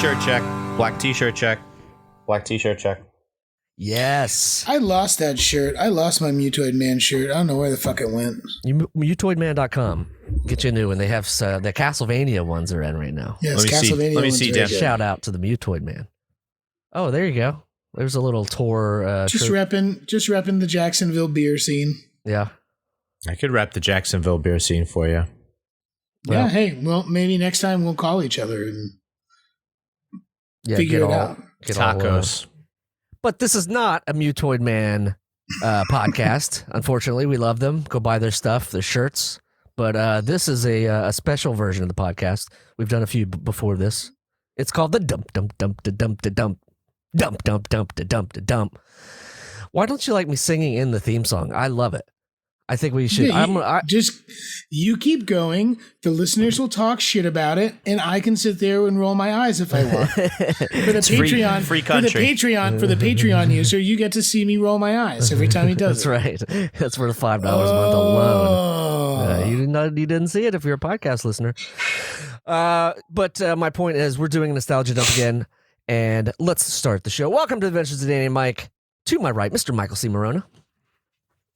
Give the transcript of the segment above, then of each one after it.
t-shirt check. Black t-shirt check. Black t-shirt check. Yes. I lost that shirt. I lost my Mutoid Man shirt. I don't know where the fuck it went. Mutoidman.com. Get you a new one. They have the Castlevania ones are in right now. Yes, Castlevania. Let me see, Dan. Shout out to the Mutoid Man. Oh, there you go. There's a little tour. Just repping the Jacksonville beer scene. Yeah. I could rep the Jacksonville beer scene for you. Yeah, Well, hey, well, maybe next time we'll call each other and figure it out. Tacos. But this is not a Mutoid Man podcast. Unfortunately, we love them. Go buy their stuff, their shirts. But this is a special version of the podcast. We've done a few before this. It's called the dump, dump, dump, da dump, da dump, dump, dump, dump, da dump, da dump. Why don't you like me singing in the theme song? I love it. I think we should. Yeah, you keep going. The listeners will talk shit about it, and I can sit there and roll my eyes if I want. For the Patreon, free country. For the Patreon user, you get to see me roll my eyes every time he does That's it. right. That's for the $5 month alone. You didn't see it if you're a podcast listener. But my point is, we're doing a nostalgia dump again, and let's start the show. Welcome to the Adventures of Danny and Mike. To my right, Mr. Michael C. Maronna.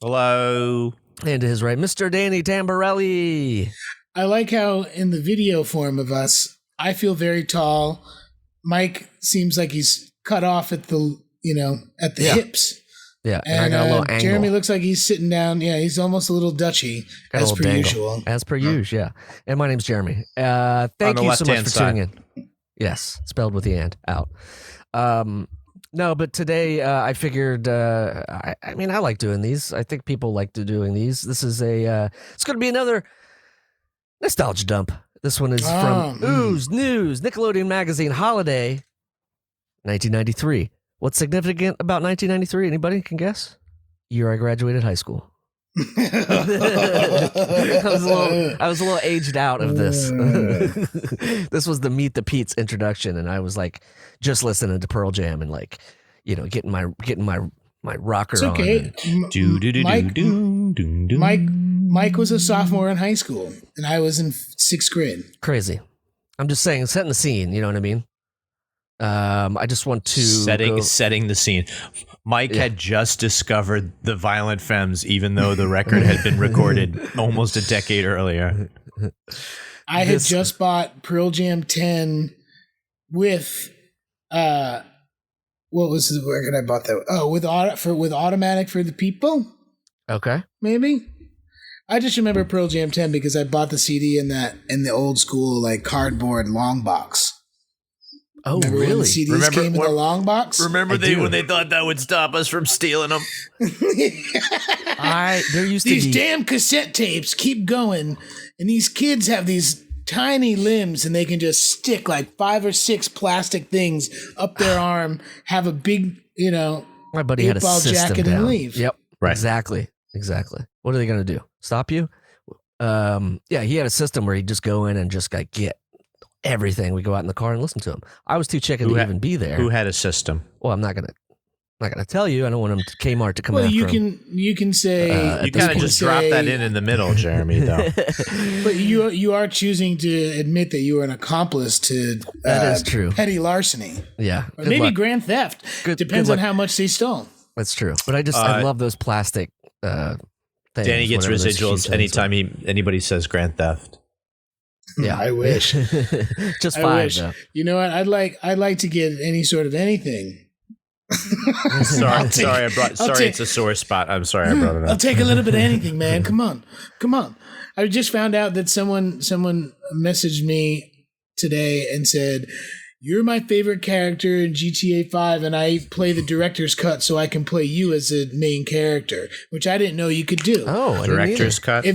Hello. And to his right, Mr. Danny Tamberelli. I like how in the video form of us, I feel very tall. Mike seems like he's cut off at the hips. Yeah, and I got a little angle. Jeremy looks like he's sitting down. Yeah, he's almost a little Dutchy, as per usual. As per usual, yeah. And my name's Jeremy. Thank you so much for tuning in. Yes, spelled with the and out. No, but today I figured. I mean, I like doing these. I think people like doing these. This is it's going to be another nostalgia dump. This one is from Ooze News, Nickelodeon Magazine, Holiday, 1993. What's significant about 1993? Anybody can guess? Year I graduated high school. I was a little aged out of this. This was the Meet the Pete's introduction, and I was like just listening to Pearl Jam and like, getting my rocker it's okay. on. Mike was a sophomore in high school, and I was in 6th grade. Crazy. I'm just saying, setting the scene. You know what I mean? I just want to setting the scene. Mike had just discovered the Violent Femmes, even though the record had been recorded almost a decade earlier. I had just bought Pearl Jam 10 with what was the record I bought that? Oh, with Automatic for the People. Okay, maybe. I just remember Pearl Jam 10 because I bought the CD in the old school like cardboard long box. Oh, remember really? When the CDs came in the long box? Remember when they thought that would stop us from stealing them? There used to these be damn cassette tapes keep going, and these kids have these tiny limbs, and they can just stick like 5 or 6 plastic things up their arm, have a big, my buddy had a system jacket down. And leave. Yep, right. Exactly. What are they gonna do? Stop you? Yeah, he had a system where he'd just go in and just like get everything. We go out in the car and listen to him. I was too chicken to even be there. Who had a system? Well, I'm not gonna tell you. I don't want him to Kmart to come after him. You can say you kind of just drop that in the middle, Jeremy. Though, but you are choosing to admit that you are an accomplice to that is true. Petty larceny. Yeah, or maybe grand theft. Depends on how much they stole. That's true. But I love those plastic things. Danny gets residuals anytime anybody says grand theft. Yeah, I wish. Just 5 though. You know what? I'd like to get any sort of anything. Sorry, it's a sore spot. I'm sorry I brought it up. I'll take a little bit of anything, man. Come on. I just found out that someone messaged me today and said, "You're my favorite character in GTA 5, and I play the director's cut so I can play you as a main character," which I didn't know you could do. Oh, director's cut.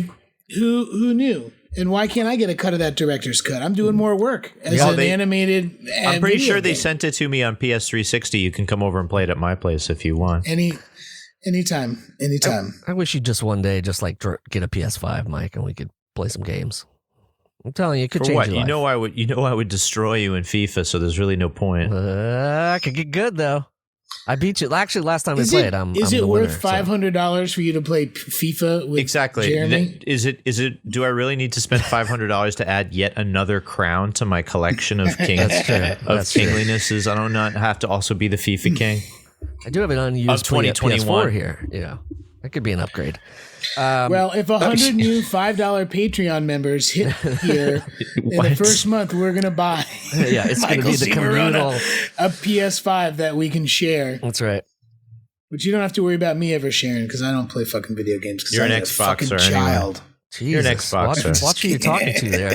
Who knew? And why can't I get a cut of that director's cut? I'm doing more work as an animated. I'm pretty sure they sent it to me on PS360. You can come over and play it at my place if you want. Anytime. I wish you just one day just like get a PS5, Mike, and we could play some games. I'm telling you, it could change your life. I would destroy you in FIFA, so there's really no point. I could get good though. I beat you. Actually, last time we Is played, Is I'm it the worth winner, $500 for you to play FIFA with Exactly. Jeremy? Is it? Do I really need to spend $500 to add yet another crown to my collection of king That's true. of That's true. kinglinesses? I do not have to also be the FIFA king. I do have an unused Of 2021 PS4 here. Yeah, that could be an upgrade. Well, if 100 new $5 Patreon members hit here in the What? first month, we're going to buy Yeah, it's going to Michael be the C. Maronna communal. a PS5 that we can share. That's right. But you don't have to worry about me ever sharing because I don't play fucking video games. Because You're I'm an a fucking Xboxer anyway. child. Jesus. You're an Xboxer. Watch who you're talking to there.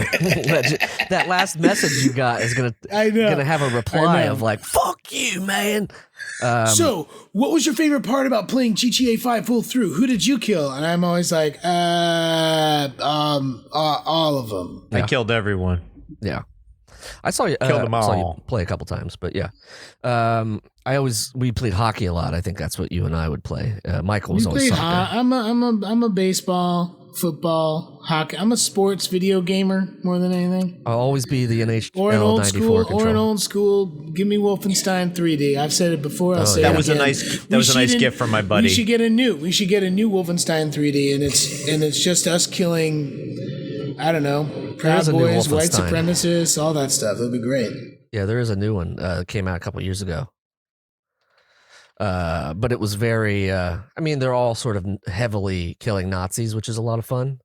That last message you got is I know. gonna have a reply I know. of like, "Fuck you, man." So, what was your favorite part about playing GTA 5 full through? Who did you kill? And I'm always like, all of them. I killed everyone. Yeah, I saw you Killed them saw you all. play a couple times, but yeah, we played hockey a lot. I think that's what you and I would play. Michael was You always played soccer. I'm a baseball, football, hockey. I'm a sports video gamer more than anything. I'll always be the NHL Or an old 94 school, control. or an old school. Give me Wolfenstein 3D. I've said it before. I'll say yeah. it That was a again. nice. That We was a nice should- gift from my buddy. We should get a new Wolfenstein 3D, and it's just us killing, I don't know, Proud is a new Boys, white Wolfenstein. supremacists, all that stuff. It'll be great. Yeah, there is a new one. Came out a couple years ago. But it was very. I mean, they're all sort of heavily killing Nazis, which is a lot of fun.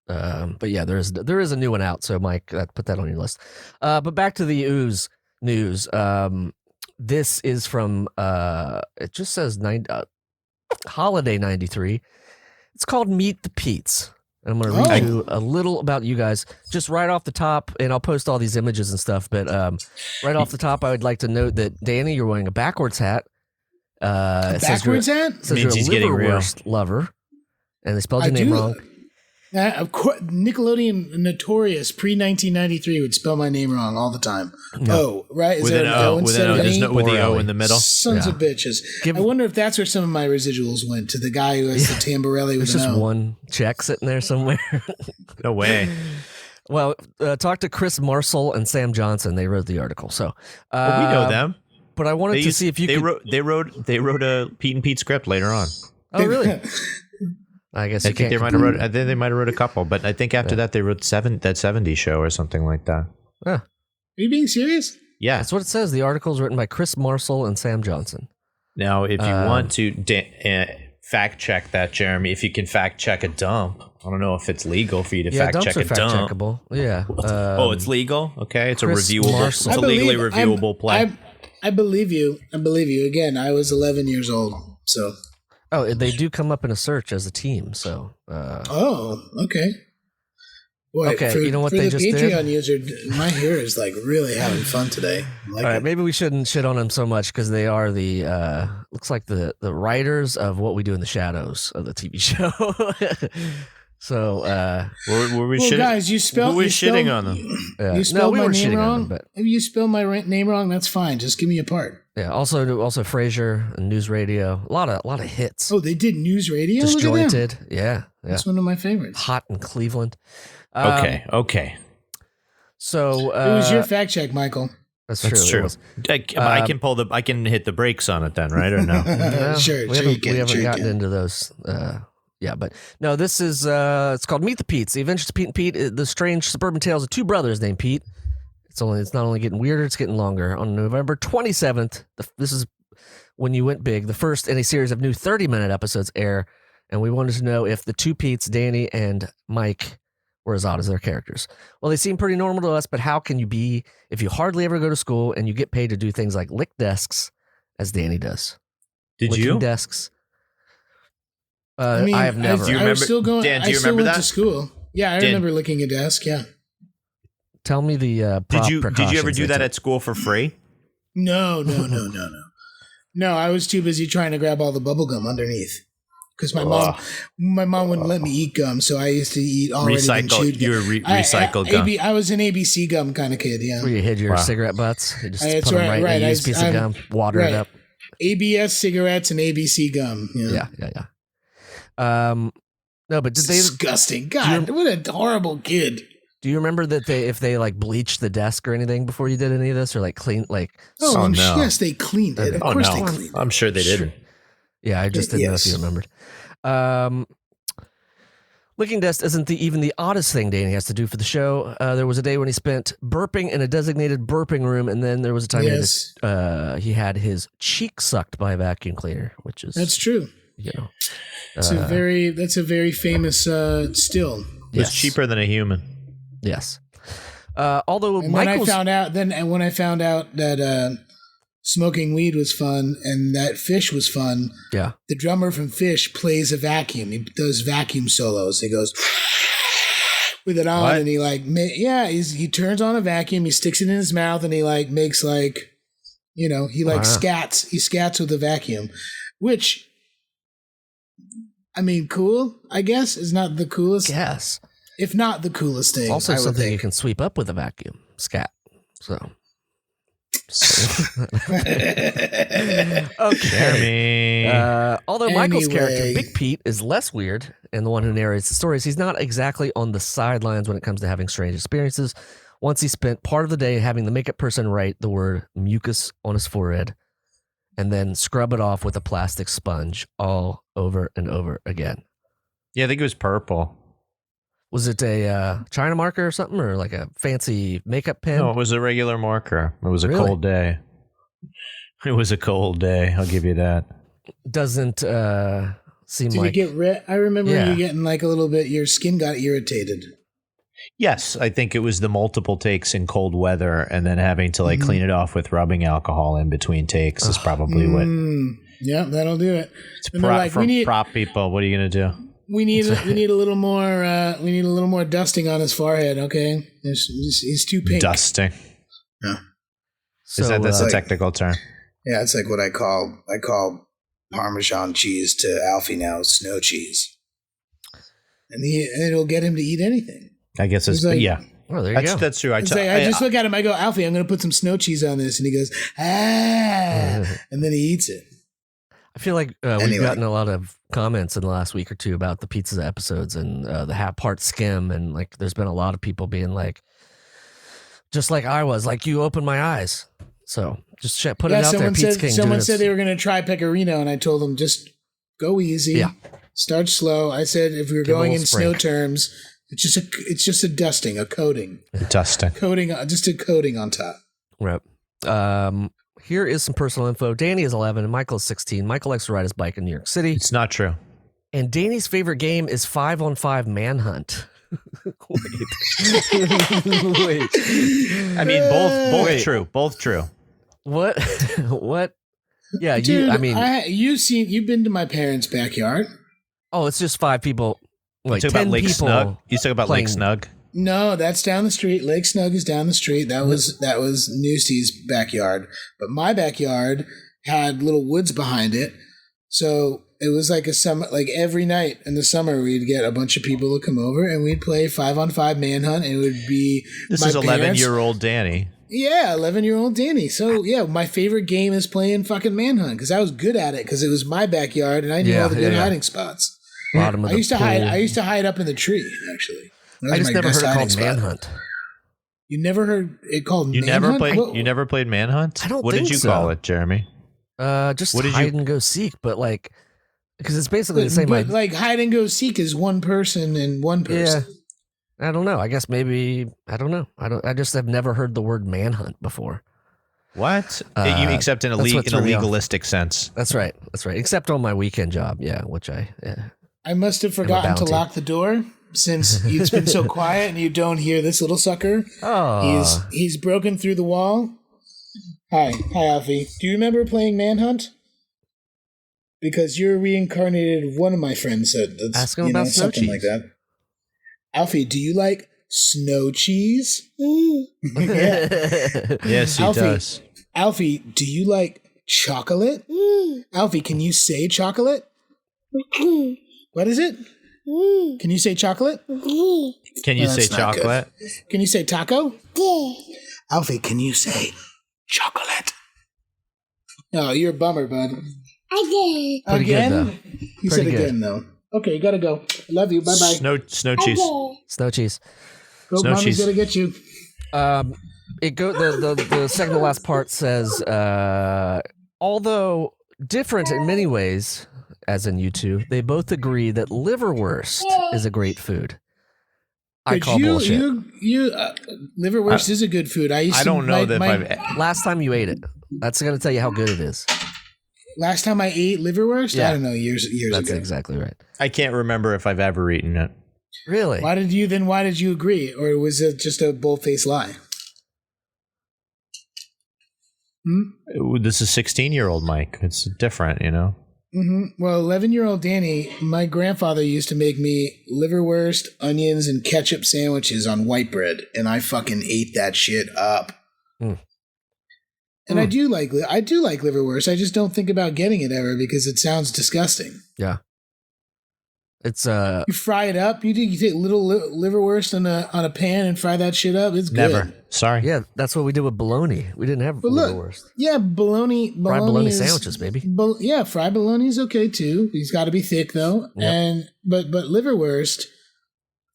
But yeah, there is a new one out. So Mike, put that on your list. But back to the ooze news. This is from. It just says holiday '93. It's called Meet the Pete's. And I'm going to read you a little about you guys, just right off the top, and I'll post all these images and stuff. But right off the top, I would like to note that Danny, you're wearing a backwards hat. Backwards hat? It says Means you're he's a getting real. liverwurst lover, and they spelled your name wrong. Of course, Nickelodeon notorious pre-1993 would spell my name wrong all the time. Oh, right? Is with there an an O, O with instead an O, of there's an no E? with the O in the middle. Sons of bitches. I wonder if that's where some of my residuals went, to the guy who has the Tamberelli with There's an just O. one check sitting there somewhere. No way. Well, talk to Chris Marcel and Sam Johnson. They wrote the article, so Well, we know them. But I wanted to see if you they could. They wrote a Pete and Pete script later on. Oh, really? I guess I you think can't. they might have wrote. I think they might have wrote a couple, but I think after that they wrote that 70s show or something like that. Yeah, Are you being serious? Yeah. that's what it says. The article is written by Chris Marcel and Sam Johnson. Now, if you want to fact check that, Jeremy, if you can fact check a dump, I don't know if it's legal for you to fact dumps check are a dump. fact-checkable. Yeah. Oh, it's legal. Okay, it's a Chris reviewable. Marcel. It's a legally reviewable play. I believe you. I believe you. Again, I was 11 years old, so. Oh, they do come up in a search as a team. So. Oh, okay. Boy, Okay, you know what for they the just did? Patreon user, my hair is like really having fun today. I like All right, it. maybe we shouldn't shit on them so much because they are the looks like the writers of What We Do in the Shadows of the TV show. So Were we Well, shitting? guys, you spelled. Who was you spelled- shitting on them? yeah. You spelled we my weren't name shitting on wrong. them, but If you spell my name wrong, that's fine. Just give me a part. yeah. Also Frasier and News Radio, a lot of hits. Oh, they did news radio. Look at them. Disjointed, yeah. That's one of my favorites. Hot in Cleveland. Okay. So It was your fact check, Michael. that's That's true. true. It was. I can hit the brakes on it then, right? Or no? Well, Sure, we you haven't, can, we haven't sure you gotten can. into those. Yeah, but no, this is it's called Meet the Pete's. The Adventures of Pete and Pete, the strange suburban tales of two brothers named Pete. It's not only getting weirder, it's getting longer. On November 27th, this is when you went big. The first in a series of new 30-minute episodes air, and we wanted to know if the two Petes, Danny and Mike, were as odd as their characters. Well, they seem pretty normal to us, but how can you be if you hardly ever go to school and you get paid to do things like lick desks, as Danny does? Did Licking you? desks. I mean, I have never. Do you I remember- was still going. Dan, do I you still remember went that? to school. Yeah, I Dan. remember licking a desk. Yeah. Tell me the Did you ever precautions do they that took. at school for free? No. No, I was too busy trying to grab all the bubble gum underneath. Because my mom wouldn't let me eat gum, so I used to eat already been chewed You gum. were recycled gum. I was an ABC gum kind of kid. Yeah. Where you hid your Wow. cigarette butts? You just That's put them right, right, in right. a used piece of gum, water right. it up. ABS cigarettes and ABC gum. Yeah. No, but did they? Disgusting. God, what a horrible kid. Do you remember that if they like bleached the desk or anything before you did any of this, or like cleaned like? Oh, no. Yes, they cleaned it. Of course they cleaned it. I'm sure they didn't. Yeah, I just didn't know if you remembered. Licking dust isn't even the oddest thing Danny has to do for the show. There was a day when he spent burping in a designated burping room, and then there was a time he had his cheek sucked by a vacuum cleaner, which is that's true. You know, that's a very famous still. It's cheaper than a human. Yes. Although when I found out that smoking weed was fun and that Fish was fun. Yeah. The drummer from Fish plays a vacuum. He does vacuum solos. He goes with it on, and he he turns on a vacuum. He sticks it in his mouth, and he like makes like, he like scats. He scats with a vacuum, which, I mean, cool. I guess is not the coolest. Yes. If not the coolest thing. Also something you can sweep up with a vacuum. Scat. So. Okay. Although Michael's character, Big Pete, is less weird and the one who narrates the stories, he's not exactly on the sidelines when it comes to having strange experiences. Once he spent part of the day having the makeup person write the word mucus on his forehead and then scrub it off with a plastic sponge all over and over again. Yeah, I think it was purple. Was it a China marker or something, or like a fancy makeup pen? No, it was a regular marker. It was a cold day. It was a cold day. I'll give you that. Doesn't seem Did like... you get red? I remember you getting like a little bit, your skin got irritated. Yes, I think it was the multiple takes in cold weather and then having to like clean it off with rubbing alcohol in between takes is probably what... Yeah, that'll do it. It's prop people. What are you going to do? We need a little more dusting on his forehead. Okay, he's too pink. Dusting. Yeah. So, that's a technical term. Yeah, it's like what I call Parmesan cheese to Alfie now, snow cheese. And it'll get him to eat anything. I guess it's like, yeah. Oh, there you go. That's true. I just look at him. I go, Alfie, I'm going to put some snow cheese on this, and he goes, and then he eats it. I feel like we've gotten a lot of comments in the last week or two about the pizza episodes and the half-part skim, and like there's been a lot of people being like, just like I was, like you opened my eyes. So just put it out there. Pizza King. Someone said they were going to try Pecorino, and I told them just go easy, start slow. I said if we were going in snow terms, it's just a dusting, a coating, just a coating on top. Right. Here is some personal info. Danny is 11 and Michael is 16. Michael likes to ride his bike in New York City. It's not true. And Danny's favorite game is 5-on-5 Manhunt. Wait. I mean, both true. Both true. What? What? Yeah, dude, you've been to my parents' backyard. Oh, it's just 5 people. Like you talk 10 about Lake people. Snug? You talk about playing. Lake Snug? No, that's down the street. Lake Snug is down the street. That was Newsty's backyard. But my backyard had little woods behind it. So it was like a summer, like every night in the summer, we'd get a bunch of people to come over and we'd play 5-on-5 Manhunt. And it would be this is 11-year-old Danny. Yeah, 11-year-old Danny. So yeah, my favorite game is playing fucking Manhunt because I was good at it because it was my backyard and I knew all the good hiding spots. I used to hide up in the tree actually. I just never heard it called Manhunt. You never heard it called You Manhunt? You never played Manhunt? I don't What think did you so. call it, Jeremy? Just hide and go seek, but like, because it's basically the same. But like hide and go seek is one person and one person. Yeah, I don't know. I guess maybe I don't know. I just have never heard the word manhunt before. What? Except in a legalistic sense. That's right. Except on my weekend job, which I must have forgotten to lock the door. Since it's been so quiet and you don't hear this little sucker. Oh. He's broken through the wall. Hi, Alfie. Do you remember playing Manhunt? Because you're reincarnated. One of my friends said that's ask him about snow cheese. Like that. Alfie, do you like snow cheese? Yes, he does. Alfie, do you like chocolate? Alfie, can you say chocolate? What is it? Can you say chocolate? Can you say chocolate? Can you say taco? Alfie, can you say chocolate? Oh, you're a bummer, bud. Again? He said again, though. Okay, you gotta go. Love you. Bye-bye. Snow cheese. Snow cheese. Go, mommy's gonna get you. The second to last part says, although different in many ways, as in you two, they both agree that liverwurst is a great food. I call bullshit. Liverwurst is a good food. I don't know that I've... Last time you ate it, that's going to tell you how good it is. Last time I ate liverwurst, Yeah. I don't know, years ago. That's exactly right. I can't remember if I've ever eaten it. Really? Why did you agree? Or was it just a bold-faced lie? This is 16-year-old Mike. It's different, you know? Mm-hmm. Well, 11-year-old Danny, my grandfather used to make me liverwurst, onions, and ketchup sandwiches on white bread, and I fucking ate that shit up. And I do like liverwurst. I just don't think about getting it ever because it sounds disgusting. Yeah. It's you fry it up. You take little liverwurst on a pan and fry that shit up. It's good. Never. Sorry. Yeah, that's what we did with bologna. We didn't have liverwurst. Yeah, bologna. Fried bologna sandwiches, baby. Yeah, fried bologna is okay too. He's got to be thick though. Yep. But liverwurst,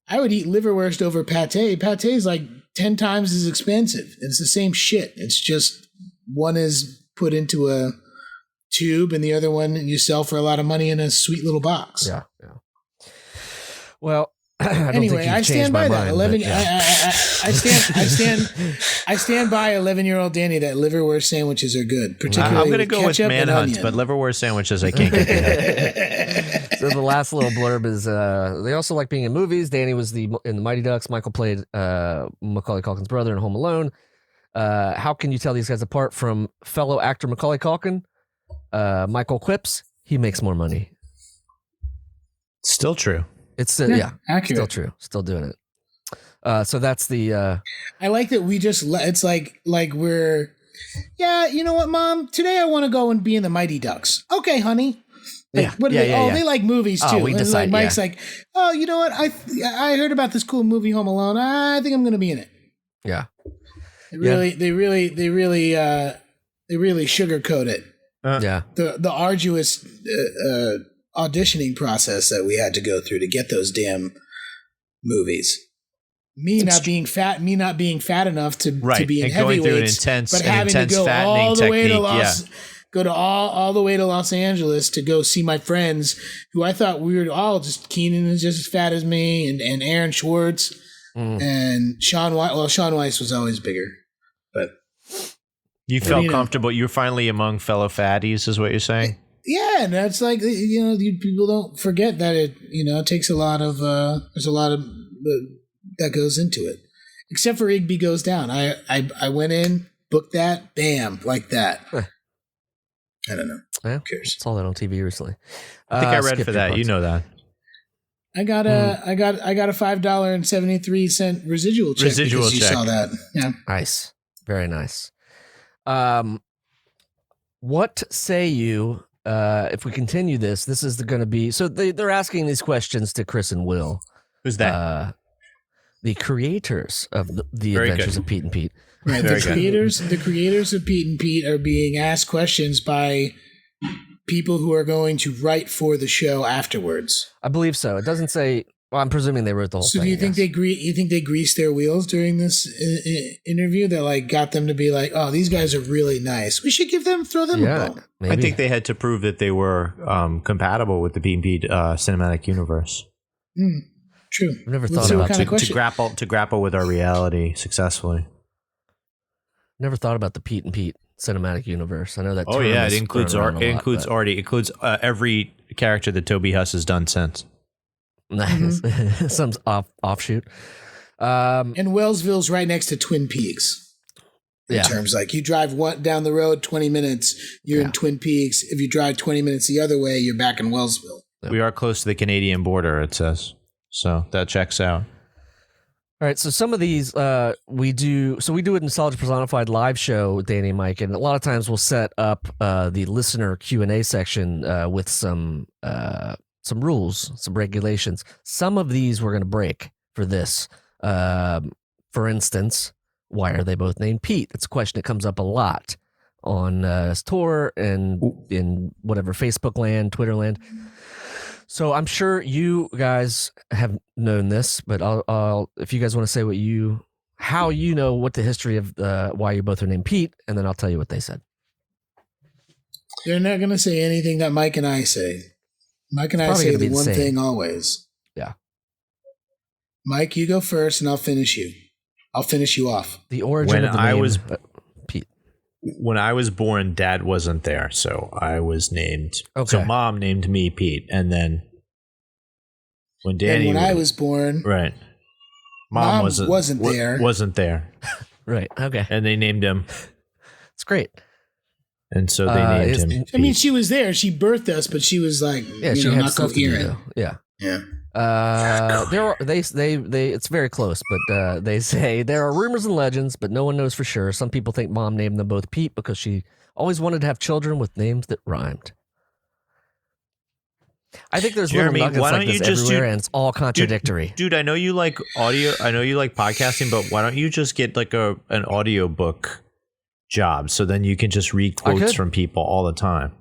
I would eat liverwurst over pate. Pate is like 10 times as expensive. It's the same shit. It's just one is put into a tube and the other one you sell for a lot of money in a sweet little box. Yeah. Well, anyway, I stand by that. 11. Yeah. I stand by 11-year-old Danny that liverwurst sandwiches are good. Particularly, I'm going to go with Manhunt, but liverwurst sandwiches I can't get behind. So the last little blurb is they also like being in movies. Danny was in the Mighty Ducks. Michael played Macaulay Culkin's brother in Home Alone. How can you tell these guys apart from fellow actor Macaulay Culkin? Michael quips, he makes more money. Still true. It's accurate. Still true. Still doing it. So that's the. I like that we just. It's like we're. Yeah, you know what, Mom? Today I want to go and be in the Mighty Ducks. Okay, honey. Like, they like movies too. We decide. Mike's like, oh, you know what? I heard about this cool movie Home Alone. I think I'm going to be in it. Yeah. They really sugarcoat it. Yeah. The arduous auditioning process that we had to go through to get those damn movies. Me not being fat enough to be in heavyweights, but having to go all the way to all the way to Los Angeles to go see my friends who I thought we were all just Keenan is just as fat as me and Aaron Schwartz and Sean Weiss. Well, Sean Weiss was always bigger, but you felt comfortable. You're finally among fellow fatties, is what you're saying? Yeah, and that's like, people don't forget that it takes a lot of there's a lot of that goes into it. Except for Igby Goes Down. I went in, booked that, bam, like that. I don't know. Yeah, who cares? Saw that on TV recently. I think I read for that. You know that. I got a $5.73 residual check. You saw that. Yeah. Nice. Very nice. What say you? If we continue this is going to be so they're asking these questions to Chris and Will. Who's that? The creators of the Adventures of Pete and Pete. Right. The creators of Pete and Pete are being asked questions by people who are going to write for the show afterwards. I believe so. It doesn't say. Well, I'm presuming they wrote the whole thing. So do you think they greased their wheels during this interview that got them to be like, oh, these guys are really nice. We should throw them a bone. Maybe. I think they had to prove that they were compatible with the Pete and Pete cinematic universe. True. I've never thought about to grapple with our reality successfully. Never thought about the Pete and Pete cinematic universe. I know that. It includes every character that Toby Huss has done since. Nice. Some offshoot. And Wellsville's right next to Twin Peaks. In terms you drive down the road 20 minutes, you're in Twin Peaks. If you drive 20 minutes the other way, you're back in Wellsville. We are close to the Canadian border, it says. So that checks out. All right, so some of these we do it in Nostalgia Personified live show, Danny and Mike, and a lot of times we'll set up the listener Q&A section with some rules, some regulations. Some of these we're going to break for this. For instance, why are they both named Pete? It's a question that comes up a lot on his tour and in whatever Facebook land, Twitter land. So I'm sure you guys have known this, but I'll if you guys want to say how you know what the history of why you both are named Pete, and then I'll tell you what they said. They're not going to say anything that Mike and I say. Mike and I say the one thing always. Yeah. Mike, you go first, and I'll finish you. I'll finish you off. The origin of the name Pete. When I was born, Dad wasn't there, so I was named. Okay. So Mom named me Pete, and then when Danny, and when I was born, right, Mom wasn't there. Wasn't there. Right. Okay. And they named him. It's great. And so they named him. I mean, she was there. She birthed us, but she was like, she had not stuff coherent. to do. Yeah. Yeah. It's very close, but they say there are rumors and legends, but no one knows for sure. Some people think Mom named them both Pete because she always wanted to have children with names that rhymed. I think there's Jeremy, little nuggets why like don't this you just everywhere, and it's all contradictory. Dude, I know you like audio. I know you like podcasting, but why don't you just get like an audio book job, so then you can just read quotes from people all the time.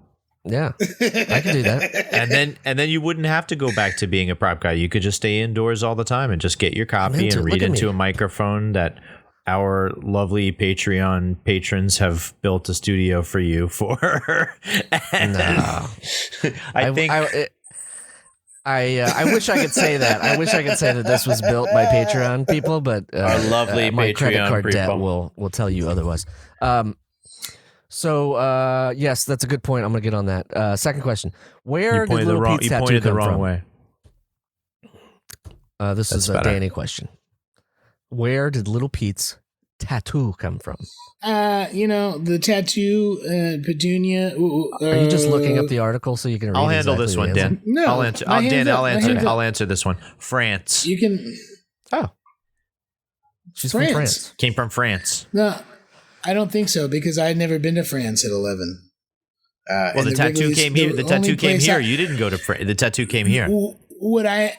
Yeah, I can do that. and then you wouldn't have to go back to being a prop guy. You could just stay indoors all the time and just get your copy and read into a microphone that our lovely Patreon patrons have built a studio for you for. No. I wish I could say that. I wish I could say that this was built by Patreon people, but our lovely my Patreon credit card people. debt will tell you otherwise. So yes, that's a good point. I'm gonna get on that. Second question: Where did Little Pete's tattoo come from? Way. This is a Danny question. Where did Little Pete's tattoo come from? The tattoo, Petunia. Are you just looking up the article so you can read? I'll handle this one, Dan. No, I'll answer. I'll answer this one. France. You can. Oh, she's from France. Came from France. No, I don't think so because I had never been to France at 11. Well, the tattoo came here. The tattoo came here. You didn't go to France. The tattoo came here. What I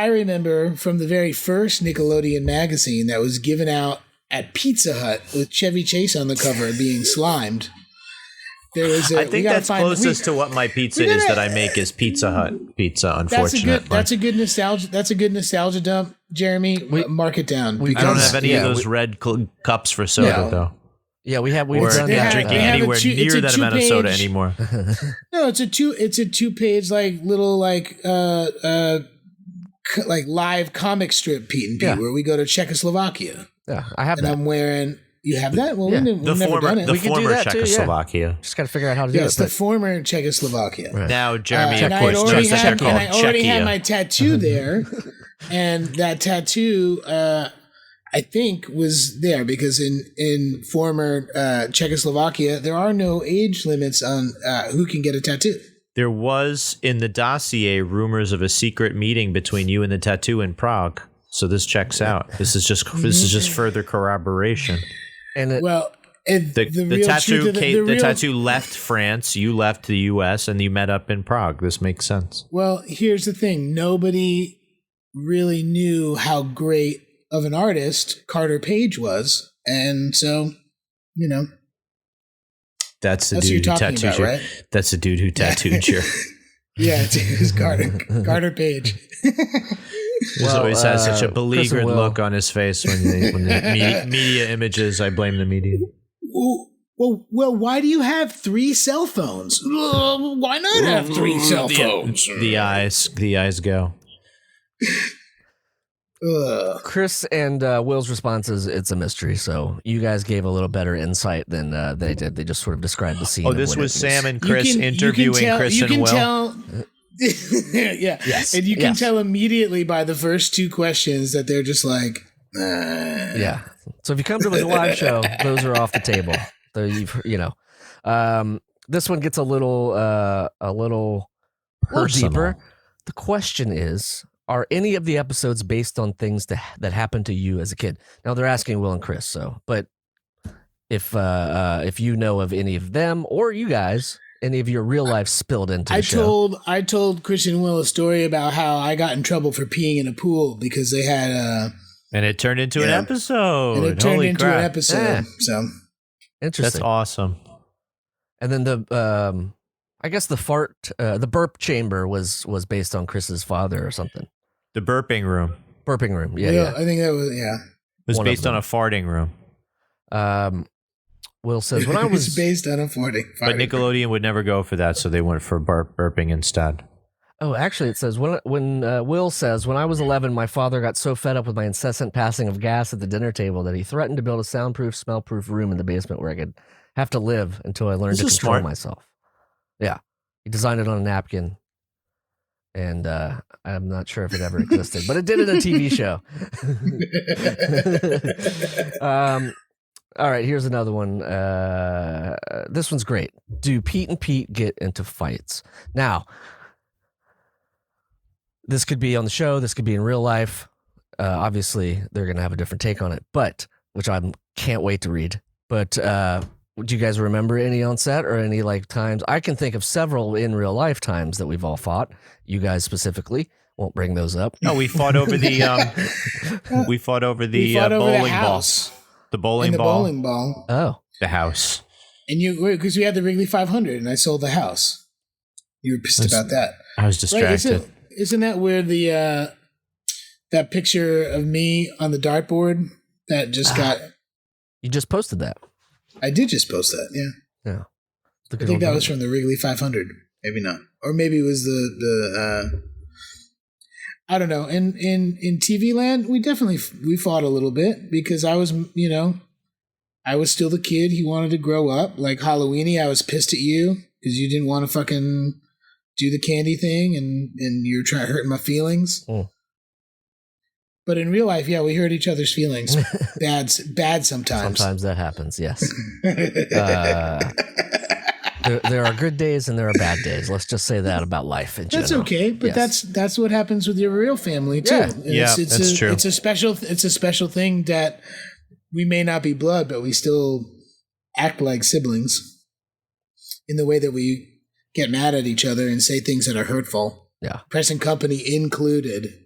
remember from the very first Nickelodeon magazine that was given out at Pizza Hut with Chevy Chase on the cover being slimed. There was I think that's closest to what my pizza is that I make is Pizza Hut pizza. Unfortunately, that's a good nostalgia. That's a good nostalgia dump, Jeremy. Mark it down. I don't have any of those red cups for soda though. Yeah, we've done that. Drinking anywhere near that amount of soda anymore. No, it's a 2-page little live comic strip, Pete and Pete, where we go to Czechoslovakia. Yeah, I have and that. I'm wearing. You have that? Well, yeah. we've never done it. The former Czechoslovakia. Just got to figure out how to do it. Yes, the former Czechoslovakia. Right. And Jeremy, of course, I already had my tattoo there, and that tattoo, I think, was there because in former Czechoslovakia, there are no age limits on who can get a tattoo. There was in the dossier rumors of a secret meeting between you and the tattoo in Prague. So this checks out. This is just further corroboration. And the tattoo left France. You left the U.S. and you met up in Prague. This makes sense. Well, here's the thing: nobody really knew how great of an artist Carter Page was, and so that's the dude who tattooed you. Right? That's the dude who tattooed you. Yeah, it was Carter Page. He always has such a beleaguered look on his face when the media images. I blame the media. Well, why do you have 3 cell phones? Why not have 3 cell phones? The eyes go. Chris and Will's responses, it's a mystery. So you guys gave a little better insight than they did. They just sort of described the scene. Oh, this was Sam and Chris interviewing Chris and Will. Yeah. Yes. And you can tell immediately by the first 2 questions that they're just like, Yeah. So if you come to a live show, those are off the table. This one gets a little deeper. The question is, are any of the episodes based on things that happened to you as a kid? Now they're asking Will and Chris, but if you know of any of them or you guys, any of your real life spilled into the show. I told Chris and Will a story about how I got in trouble for peeing in a pool because they had and it turned into an episode. And it turned into an episode. So interesting. That's awesome. And then I guess the burp chamber was based on Chris's father or something. The burping room. Burping room, yeah. I think that was, It was based on a farting room. Will says, when I was... It's based on a farting But Nickelodeon would never go for that, so they went for burping instead. Oh, actually, it says, when Will says, when I was 11, my father got so fed up with my incessant passing of gas at the dinner table that he threatened to build a soundproof, smell-proof room in the basement where I could have to live until I learned to control myself. Yeah. He designed it on a napkin. And I'm not sure if it ever existed, but it did in a TV show. All right, here's another one. This one's great. Do Pete and Pete get into fights? Now, this could be on the show. This could be in real life. Obviously, they're going to have a different take on it, which I can't wait to read. But do you guys remember any on set or any times? I can think of several in real life times that we've all fought. You guys specifically. Won't bring those up. No, we fought over the bowling ball. The bowling ball. Oh, the house. And because we had the Wrigley 500, and I sold the house. You were pissed about that. I was distracted. Right, isn't that where the that picture of me on the dartboard that just got? You just posted that. I did just post that. Yeah. Yeah. I think that was from the Wrigley 500. Maybe not, or maybe it was the. I don't know. In TV land, we fought a little bit because I was still the kid. He wanted to grow up. Like Halloweeny, I was pissed at you because you didn't want to fucking do the candy thing, and you're trying to hurt my feelings. Mm. But in real life, yeah, we hurt each other's feelings. bad sometimes. Sometimes that happens. Yes. There are good days and there are bad days. Let's just say that about life in general. That's okay, but yes. that's what happens with your real family too. Yeah, that's true. It's a special thing that we may not be blood, but we still act like siblings in the way that we get mad at each other and say things that are hurtful. Yeah, Present company included.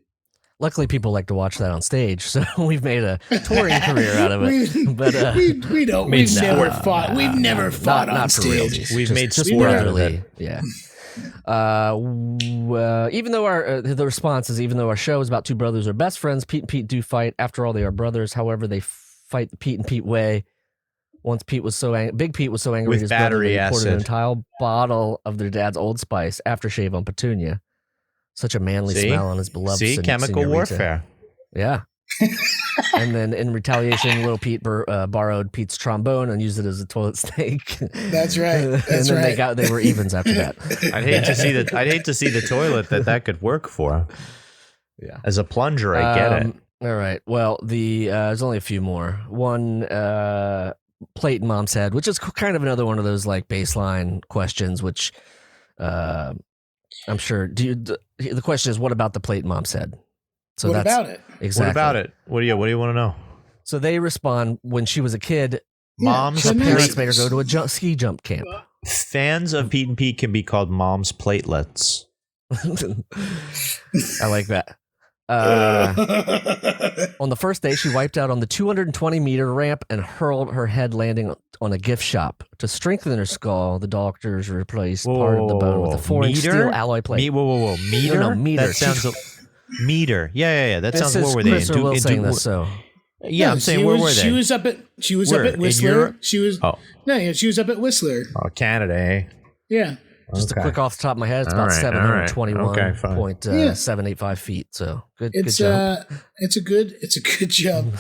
Luckily, people like to watch that on stage, so we've made a touring career out of it. But we don't. We've never fought. We've never fought on stage. We've made just sport out of it. Yeah. Even though the response is, even though our show is about two brothers or best friends, Pete and Pete do fight. After all, they are brothers. However, they fight the Pete and Pete way. Once Pete was Big Pete was so angry with his brother battery poured acid an entire bottle of their dad's Old Spice aftershave on Petunia. Such a manly smell on his beloved. Chemical warfare. Yeah. And then in retaliation, little Pete borrowed Pete's trombone and used it as a toilet snake. That's right. That's and then they were evens after that. I'd hate to see the toilet that could work for. Yeah. As a plunger, I get it. All right. Well, there's only a few more. One, plate in mom's head, which is kind of another one of those baseline questions, which I'm sure. The question is, what about the plate in mom's head? So what about it? Exactly. What about it? What do you want to know? So they respond, when she was a kid, mom's her parents made her go to a ski jump camp. Fans of Pete and Pete can be called mom's platelets. I like that. On the first day, she wiped out on the 220-meter ramp and hurled her head, landing on a gift shop. To strengthen her skull, the doctors replaced part of the bone with a 4-inch steel alloy plate. Meter? No, meter. That sounds... meter. Yeah. That sounds... Where were they? Chris or Will saying this, so... Yeah, I'm saying, where were they? She was up at Whistler. She was up at Whistler. Oh, Canada, eh? Yeah. Just a quick off the top of my head, it's about 721.785 feet. So good job. It's a good jump.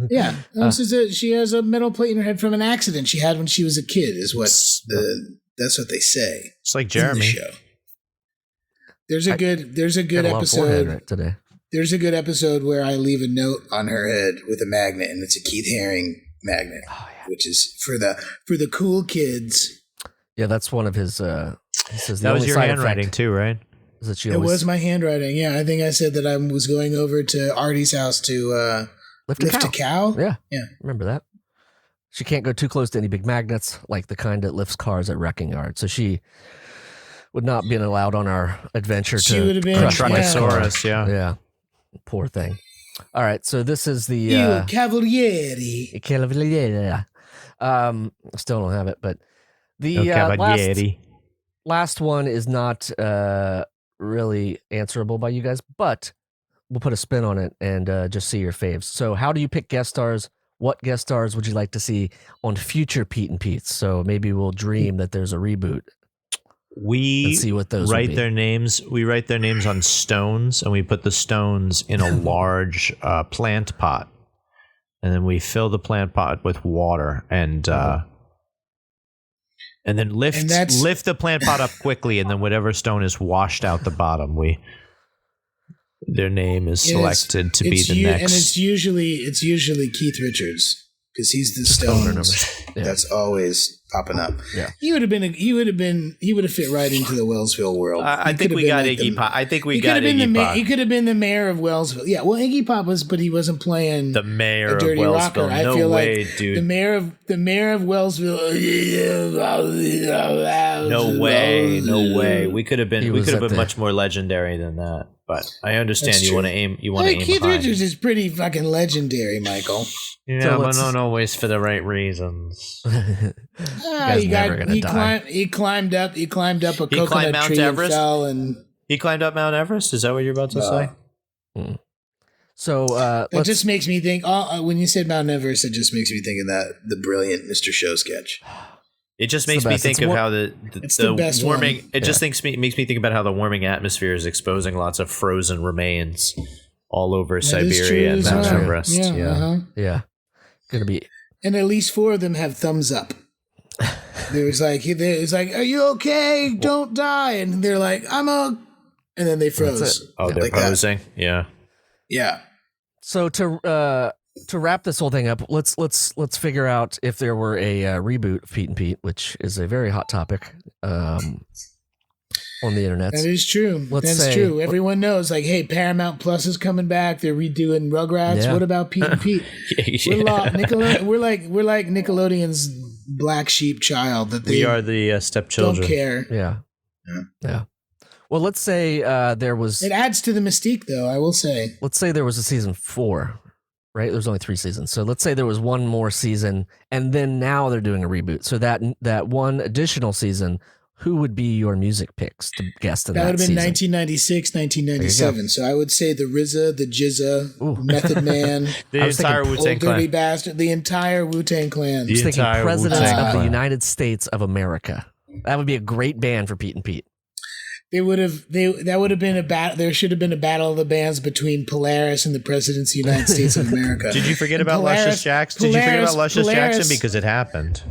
Yeah. She has a metal plate in her head from an accident she had when she was a kid. That's what they say. It's like Jeremy. In the show. There's a good episode right today. There's a good episode where I leave a note on her head with a magnet, and it's a Keith Haring magnet, which is for the cool kids. Yeah, that's one of his. He says that was your handwriting too, right? It was my handwriting. Yeah, I think I said that I was going over to Artie's house to lift a cow. Yeah, remember that. She can't go too close to any big magnets, like the kind that lifts cars at wrecking yard. So she would not been allowed on our adventure to crush Truckosaurus. Yeah, poor thing. All right, so this is the Cavalieri. Cavalieri. Still don't have it, but the Cavalieri. last one is not really answerable by you guys, but we'll put a spin on it and just see your faves. So how do you pick guest stars? What guest stars would you like to see on future Pete and Pete's? So maybe we'll dream that there's a reboot. We see what those write their names. We write their names on stones, and we put the stones in a large plant pot, and then we fill the plant pot with water, and then lift the plant pot up quickly, and then whatever stone is washed out the bottom, their name is selected to be the next. And it's usually Keith Richards. Because he's the Stones that's always popping up. Yeah, he would have fit right into the Wellsville world. I think we got Iggy Pop. I think we got Iggy Pop. He could have been the mayor of Wellsville. Yeah, well, Iggy Pop was, but he wasn't playing the mayor of Dirty Wellsville. Rocker. I feel way, like dude. The mayor of Wellsville. No way. We could have been much more legendary than that. But I understand you want to aim. You want to aim Keith high. Richards is pretty fucking legendary, Michael. Yeah, but not always for the right reasons. He climbed up a coconut tree and fell, and he climbed up Mount Everest. Is that what you're about to say? So it just makes me think. When you said Mount Everest, it just makes me think of the brilliant Mr. Show sketch. It just makes me think of how the warming. One. It just makes me think about how the warming atmosphere is exposing lots of frozen remains all over Siberia and Mount Everest. Yeah. Gonna be, and at least 4 of them have thumbs up. There's like, "Are you okay? Don't die!" And they're like, "I'm a," and then they froze. Oh, they're posing. Yeah. So to wrap this whole thing up, let's figure out if there were a reboot of Pete and Pete, which is a very hot topic on the internet. That is true. That's true. Everyone knows, like, hey, Paramount Plus is coming back. They're redoing Rugrats. Yeah. What about Pete and Pete? We're like Nickelodeon's black sheep child. We are the stepchildren. Don't care. Yeah. Well, let's say there was. It adds to the mystique, though. I will say. Let's say there was a season 4. Right, there's only 3 seasons. So let's say there was one more season, and then now they're doing a reboot. So that one additional season, who would be your music picks to guest in that season? That would have been 1996, 1997. So I would say the RZA, the Jizza, Method Man, the entire Wu-Tang Clan, Dirty Bastard, the entire Wu-Tang Clan. I was thinking Presidents of the United States of America. That would be a great band for Pete and Pete. That would have been a battle. There should have been a battle of the bands between Polaris and the Presidents of the United States of America. Did you forget about Luscious Jackson? Did you forget about Luscious Jackson? Because it happened.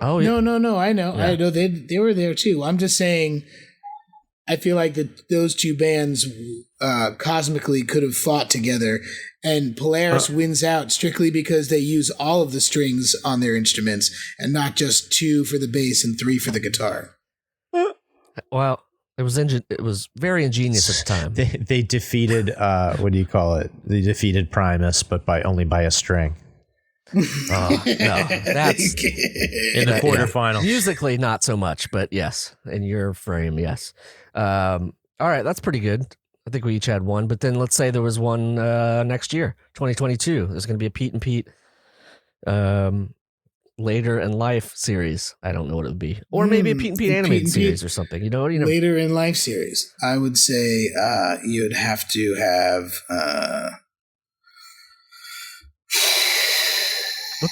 Oh, yeah. No. I know. Yeah. I know they were there too. I'm just saying. I feel like those two bands cosmically could have fought together, and Polaris wins out strictly because they use all of the strings on their instruments and not just 2 for the bass and 3 for the guitar. Well. It was very ingenious at the time. They defeated what do you call it? They defeated Primus, but only by a string. No, that's in the quarterfinal. Yeah. Musically, not so much, but yes, in your frame, yes. All right, that's pretty good. I think we each had one, but then let's say there was one next year, 2022. There's going to be a Pete and Pete later in life series. I don't know what it would be, or maybe a Pete and Pete animated series or something. You know, later in life series. I would say you'd have to have.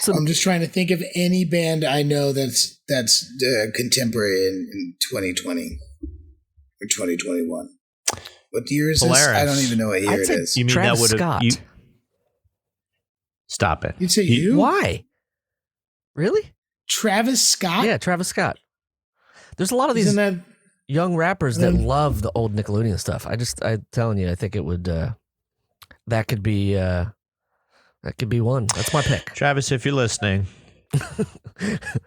I'm just trying to think of any band I know that's contemporary in 2020 or 2021. What year is Polaris. this? I don't even know what year it is. You mean Travis that would have? Stop it. You'd say you? Why? Really? Travis Scott? Yeah, Travis Scott. There's a lot of these young rappers that love the old Nickelodeon stuff. I'm telling you, I think it would. That could be one. That's my pick. Travis, if you're listening,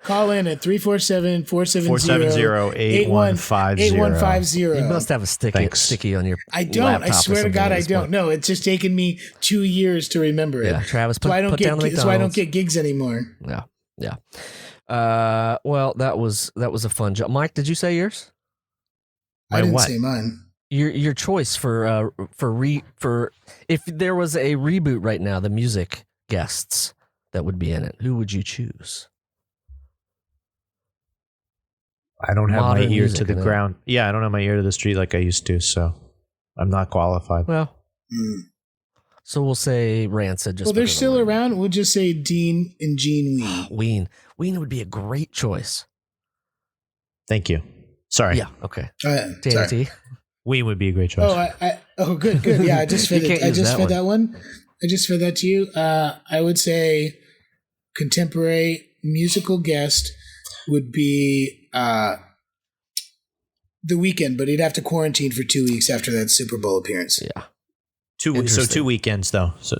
call in at 347-470-8150. You must have a sticky on your I don't. I swear to God, I don't. No, it's just taken me 2 years to remember it. Yeah, Travis, that's why I don't get gigs anymore. Yeah. Well, that was a fun job. Mike, did you say yours? I didn't say mine. Your choice for if there was a reboot right now, the music guests that would be in it, who would you choose? I don't have my ear to the music, ground. Yeah, I don't have my ear to the street like I used to, so I'm not qualified. Well, so we'll say Rancid. Well, they're still around. We'll just say Dean and Gene Ween. Ween would be a great choice. Thank you. Sorry. Yeah. Okay. Sorry. Ween would be a great choice. Good. Yeah, I just fed it. I just fed that one. I just fed that to you. I would say contemporary musical guest would be The Weeknd, but he'd have to quarantine for 2 weeks after that Super Bowl appearance. Yeah. 2 weeks. So 2 weekends though. So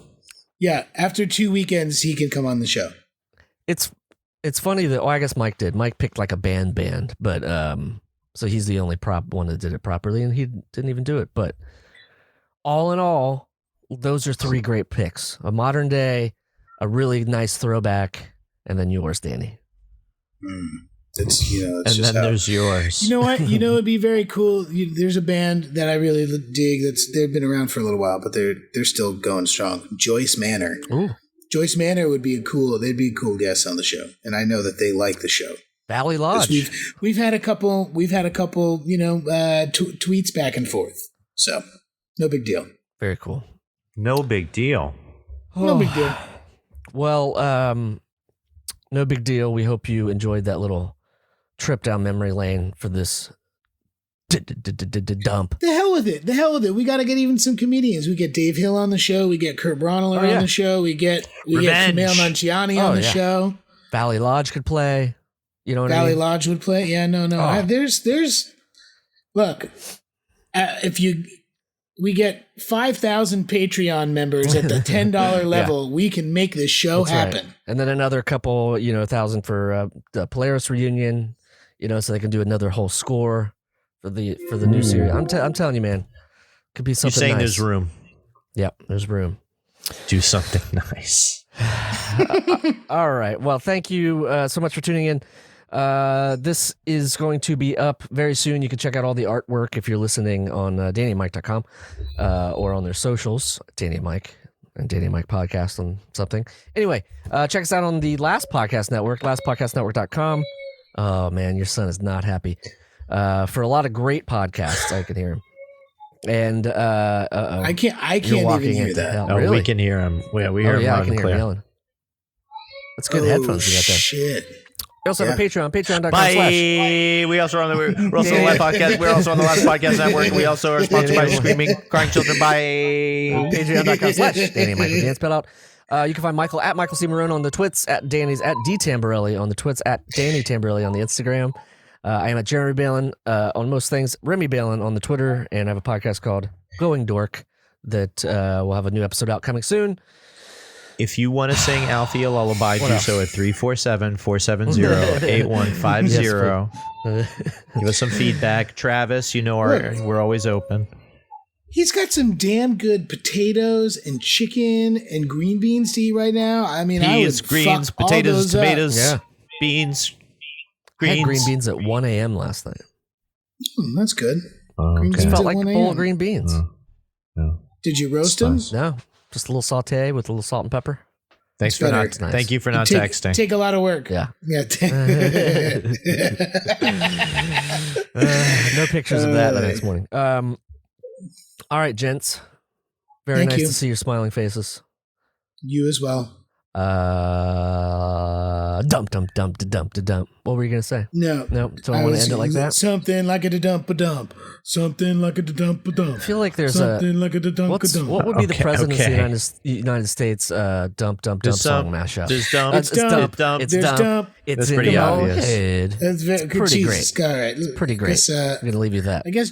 yeah, after 2 weekends, he can come on the show. It's funny that I guess Mike did. Mike picked like a band, but so he's the only prop one that did it properly, and he didn't even do it. But all in all, those are 3 great picks: a modern day, a really nice throwback, and then yours, Danny. There's yours. You know what? It'd be very cool. There's a band that I really dig. They've been around for a little while, but they're still going strong. Joyce Manor. Ooh. Joyce Manor would be they'd be a cool guest on the show, and I know that they like the show. Valley Lodge. We've had a couple. Tweets back and forth. So no big deal. Very cool. No big deal. No big deal. Well, no big deal. We hope you enjoyed that little trip down memory lane for this dump. The hell with it. We got to get even some comedians. We get Dave Hill on the show. We get Kurt Braunohler on the show. We get Kumail Nanjiani on the show. Valley Lodge could play. You know what I mean? Valley Lodge would play. Yeah, no. Oh. Look, we get 5,000 Patreon members at the $10 level. We can make this show happen. Right. And then another couple, 1,000 for the Polaris reunion, so they can do another whole score for the new series. I'm telling you, man, could be something. You're saying nice. There's room. Yep, there's room. Do something nice. All right. Well, thank you so much for tuning in. This is going to be up very soon. You can check out all the artwork if you're listening on DannyandMike.com or on their socials, Danny and Mike and Danny and Mike podcast on something. Anyway, check us out on the Last Podcast Network, lastpodcastnetwork.com. Oh, man, your son is not happy. For a lot of great podcasts, I can hear him. And I can't even hear that. Oh, really? We can hear him. We hear him loud and clear. Yelling. That's good headphones you got there. Shit. We also have a Patreon, patreon.com/. Bye. We're also on the Last Podcast. We're also on the Last Podcast Network. We also are sponsored by Screaming, Crying Children. Bye. Patreon.com/Danny and Mike with Dan spelled out. You can find Michael at Michael C. Maronna on the twits, at Danny's at D Tamberelli on the twits, at Danny Tamberelli on the Instagram. I am at Jeremy Balon on most things, Remy Balon on the Twitter, and I have a podcast called Going Dork that will have a new episode out coming soon. If you want to sing Alfie a lullaby, do so at 347-470-8150. Give us some feedback. Travis, we're always open. He's got some damn good potatoes and chicken and green beans to eat right now. I mean, peas, greens, potatoes, tomatoes, beans, greens. I had green beans at 1 a.m. last night. That's good. It felt like a bowl of green beans. No. Did you roast them? No. Just a little saute with a little salt and pepper. Thank you for not texting. Take a lot of work. Yeah. No pictures of that the next morning. All right, gents. Very nice to see your smiling faces. You as well. Dump. What were you gonna say? No. So I want to end it like that. Something like a dump. Something like a dump. I feel like there's something like a dump. What would be the president's of the United States dump song mashup? There's dump. It's dump. It's pretty in obvious. Head. That's pretty great. All right. It's pretty great. I'm gonna leave you that. I guess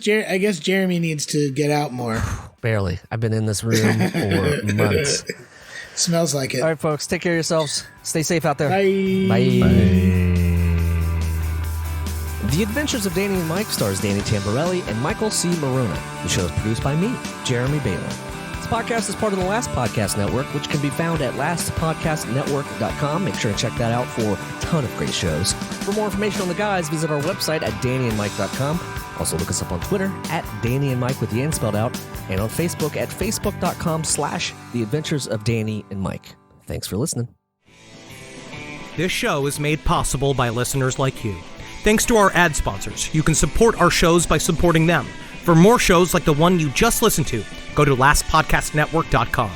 Jeremy needs to get out more. Barely. I've been in this room for months. Smells like it. All right, folks. Take care of yourselves. Stay safe out there. Bye. The Adventures of Danny and Mike stars Danny Tamberelli and Michael C. Maronna. The show is produced by me, Jeremy Balon. This podcast is part of the Last Podcast Network, which can be found at lastpodcastnetwork.com. Make sure to check that out for a ton of great shows. For more information on the guys, visit our website at dannyandmike.com. Also, look us up on Twitter at Danny and Mike with the N spelled out, and on Facebook at facebook.com/The Adventures of Danny and Mike. Thanks for listening. This show is made possible by listeners like you. Thanks to our ad sponsors. You can support our shows by supporting them. For more shows like the one you just listened to, go to lastpodcastnetwork.com.